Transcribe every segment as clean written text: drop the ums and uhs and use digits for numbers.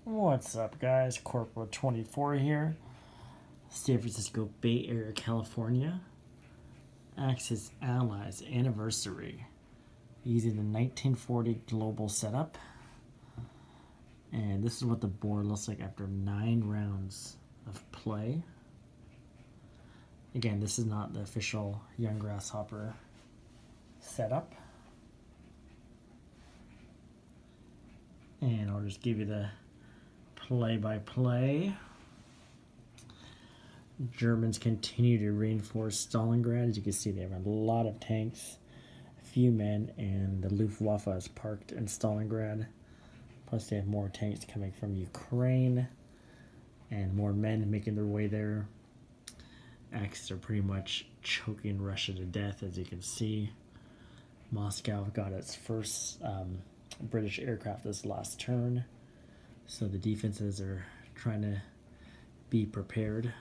What's up, guys? Corporal 24 here, San Francisco Bay Area, California. Axis&Allies Anniversary, using the 1940 global setup. And this is what the board looks like after 9 rounds of play. Again, this is not the official Young Grasshopper setup. And I'll just give you the play-by-play. Germans continue to reinforce Stalingrad. As you can see, they have a lot of tanks, a few men, and the Luftwaffe is parked in Stalingrad. Plus, they have more tanks coming from Ukraine and more men making their way there. Axis are pretty much choking Russia to death, as you can see. Moscow got its first British aircraft this last turn, so the defenses are trying to be prepared,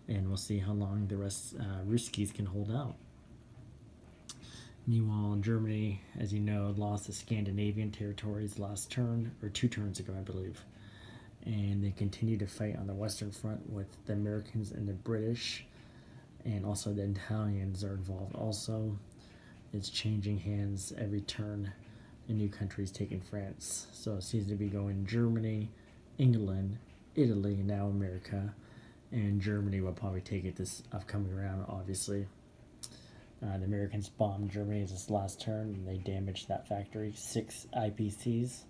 and we'll see how long the rest Ruskies can hold out. Meanwhile, Germany, as you know, lost the Scandinavian territories last turn, or 2 turns ago, I believe. And they continue to fight on the Western Front with the Americans and the British, and also the Italians are involved also. It's changing hands every turn. A new country is taking France. So it seems to be going Germany, England, Italy, and now America. And Germany will probably take it this upcoming round, obviously. The Americans bombed Germany this last turn, and they damaged that factory. 6 IPCs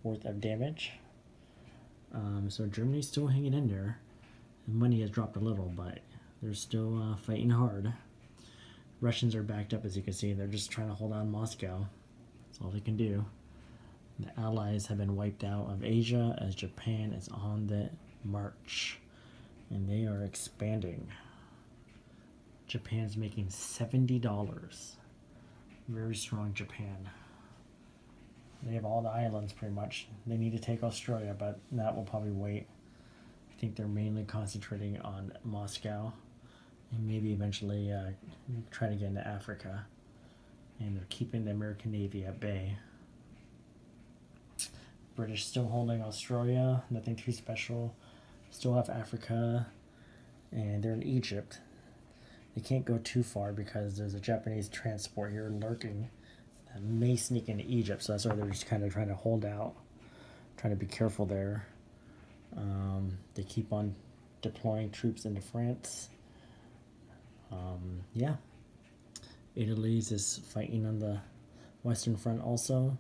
worth of damage. So Germany's still hanging in there. The money has dropped a little, but they're still fighting hard. Russians are backed up, as you can see. They're just trying to hold on Moscow. That's all they can do. The Allies have been wiped out of Asia, as Japan is on the march. And they are expanding. Japan's making $70. Very strong Japan. They have all the islands pretty much. They need to take Australia, but that will probably wait. I think they're mainly concentrating on Moscow and maybe eventually try to get into Africa. And they're keeping the American Navy at bay. British still holding Australia, nothing too special. Still have Africa, and they're in Egypt. They can't go too far because there's a Japanese transport here lurking that may sneak into Egypt, so that's why they're just kind of trying to hold out, trying to be careful there. They keep on deploying troops into France. Yeah. Italy's is fighting on the Western Front also.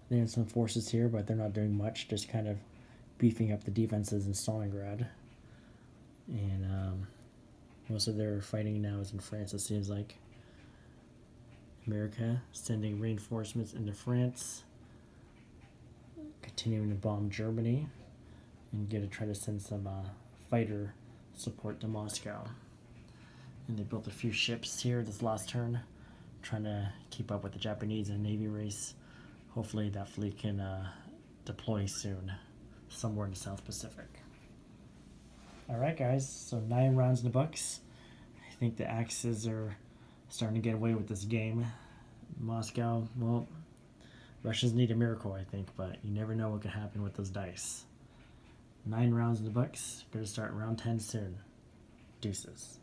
They have some forces here, but they're not doing much, just kind of beefing up the defenses in Stalingrad. And most of their fighting now is in France, it seems like. America sending reinforcements into France, continuing to bomb Germany, and try to send some fighter support to Moscow. And they built a few ships here this last turn, trying to keep up with the Japanese and Navy race. Hopefully that fleet can deploy soon, somewhere in the South Pacific. Alright guys, so 9 rounds in the books. I think the Axis are starting to get away with this game. Moscow, well, Russians need a miracle, I think, but you never know what could happen with those dice. 9 rounds in the books. Going to start round 10 soon. Deuces.